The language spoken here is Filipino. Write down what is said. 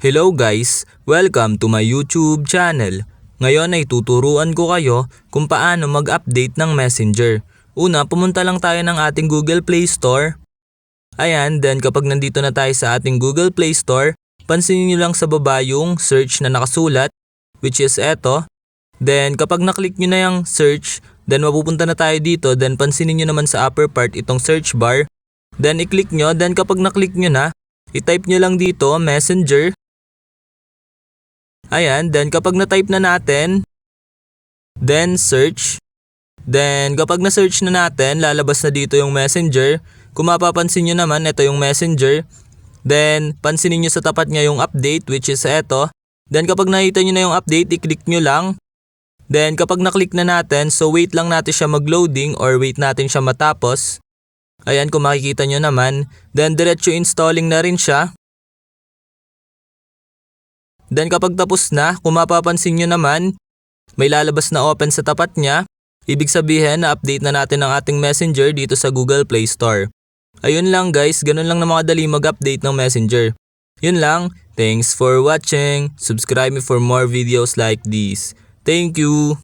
Hello guys! Welcome to my YouTube channel. Ngayon ay tuturuan ko kayo kung paano mag-update ng Messenger. Una, pumunta lang tayo ng ating Google Play Store. Ayan, then kapag nandito na tayo sa ating Google Play Store, pansinin nyo lang sa baba yung search na nakasulat, which is eto. Then kapag naklik nyo na yung search, then mapupunta na tayo dito, then pansinin nyo naman sa upper part itong search bar. Then i-click nyo, then kapag naklik nyo na, i-type nyo lang dito Messenger. Ayan, then kapag na-type na natin, then search. Then kapag na-search na natin, lalabas na dito yung Messenger. Kung mapapansin nyo naman, ito yung Messenger. Then pansinin nyo sa tapat niya yung update, which is eto. Then kapag nakita nyo na yung update, i-click nyo lang. Then kapag na-click na natin, so wait lang natin siya mag-loading or wait natin siya matapos. Ayan, kung makikita nyo naman. Then diretso installing na rin siya. Then kapag tapos na, kung mapapansin nyo naman, may lalabas na open sa tapat niya. Ibig sabihin na update na natin ang ating Messenger dito sa Google Play Store. Ayun lang guys, ganun lang na makadali mag-update ng Messenger. Yun lang, thanks for watching. Subscribe me for more videos like this. Thank you!